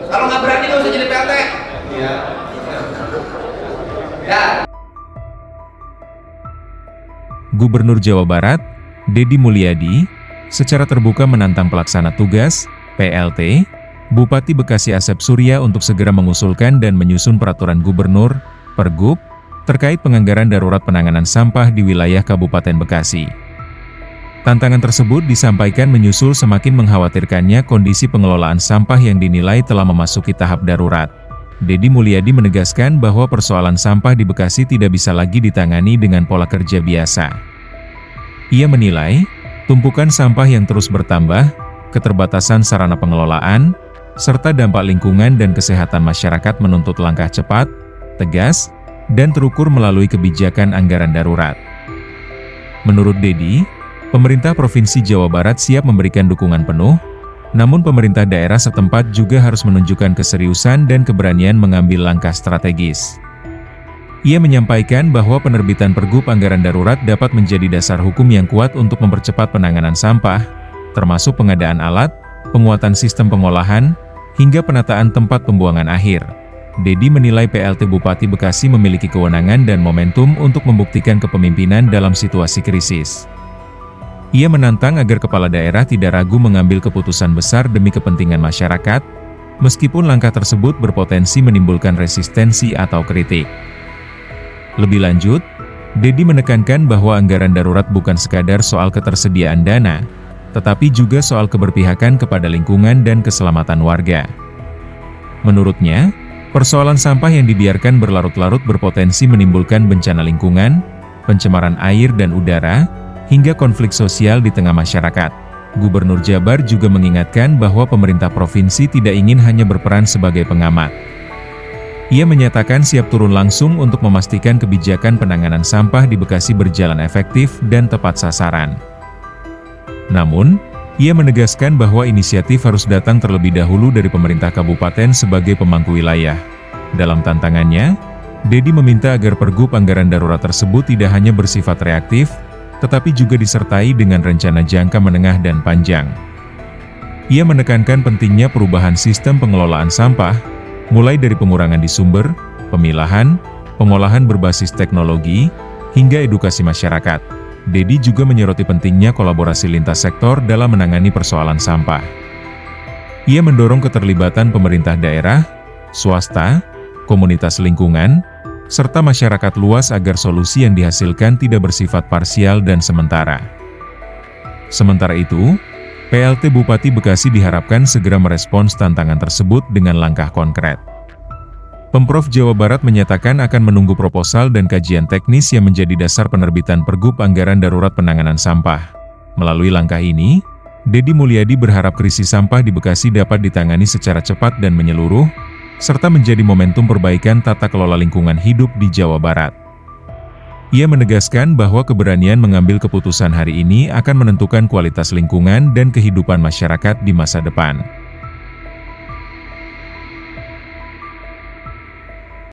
Kalau nggak berani nggak usah jadi PLT. Iya. Ya. Gubernur Jawa Barat, Deddy Mulyadi, secara terbuka menantang pelaksana tugas, PLT, Bupati Bekasi Asep Surya untuk segera mengusulkan dan menyusun peraturan gubernur, Pergub, terkait penganggaran darurat penanganan sampah di wilayah Kabupaten Bekasi. Tantangan tersebut disampaikan menyusul semakin mengkhawatirkannya kondisi pengelolaan sampah yang dinilai telah memasuki tahap darurat. Deddy Mulyadi menegaskan bahwa persoalan sampah di Bekasi tidak bisa lagi ditangani dengan pola kerja biasa. Ia menilai, tumpukan sampah yang terus bertambah, keterbatasan sarana pengelolaan, serta dampak lingkungan dan kesehatan masyarakat menuntut langkah cepat, tegas, dan terukur melalui kebijakan anggaran darurat. Menurut Deddy, pemerintah Provinsi Jawa Barat siap memberikan dukungan penuh, namun pemerintah daerah setempat juga harus menunjukkan keseriusan dan keberanian mengambil langkah strategis. Ia menyampaikan bahwa penerbitan Pergub anggaran darurat dapat menjadi dasar hukum yang kuat untuk mempercepat penanganan sampah, termasuk pengadaan alat, penguatan sistem pengolahan, hingga penataan tempat pembuangan akhir. Deddy menilai PLT Bupati Bekasi memiliki kewenangan dan momentum untuk membuktikan kepemimpinan dalam situasi krisis. Ia menantang agar kepala daerah tidak ragu mengambil keputusan besar demi kepentingan masyarakat, meskipun langkah tersebut berpotensi menimbulkan resistensi atau kritik. Lebih lanjut, Deddy menekankan bahwa anggaran darurat bukan sekadar soal ketersediaan dana, tetapi juga soal keberpihakan kepada lingkungan dan keselamatan warga. Menurutnya, persoalan sampah yang dibiarkan berlarut-larut berpotensi menimbulkan bencana lingkungan, pencemaran air dan udara, hingga konflik sosial di tengah masyarakat. Gubernur Jabar juga mengingatkan bahwa pemerintah provinsi tidak ingin hanya berperan sebagai pengamat. Ia menyatakan siap turun langsung untuk memastikan kebijakan penanganan sampah di Bekasi berjalan efektif dan tepat sasaran. Namun, ia menegaskan bahwa inisiatif harus datang terlebih dahulu dari pemerintah kabupaten sebagai pemangku wilayah. Dalam tantangannya, Deddy meminta agar Pergub anggaran darurat tersebut tidak hanya bersifat reaktif, tetapi juga disertai dengan rencana jangka menengah dan panjang. Ia menekankan pentingnya perubahan sistem pengelolaan sampah, mulai dari pengurangan di sumber, pemilahan, pengolahan berbasis teknologi, hingga edukasi masyarakat. Deddy juga menyoroti pentingnya kolaborasi lintas sektor dalam menangani persoalan sampah. Ia mendorong keterlibatan pemerintah daerah, swasta, komunitas lingkungan, serta masyarakat luas agar solusi yang dihasilkan tidak bersifat parsial dan sementara. Sementara itu, PLT Bupati Bekasi diharapkan segera merespons tantangan tersebut dengan langkah konkret. Pemprov Jawa Barat menyatakan akan menunggu proposal dan kajian teknis yang menjadi dasar penerbitan Pergub anggaran darurat penanganan sampah. Melalui langkah ini, Deddy Mulyadi berharap krisis sampah di Bekasi dapat ditangani secara cepat dan menyeluruh, serta menjadi momentum perbaikan tata kelola lingkungan hidup di Jawa Barat. Ia menegaskan bahwa keberanian mengambil keputusan hari ini akan menentukan kualitas lingkungan dan kehidupan masyarakat di masa depan.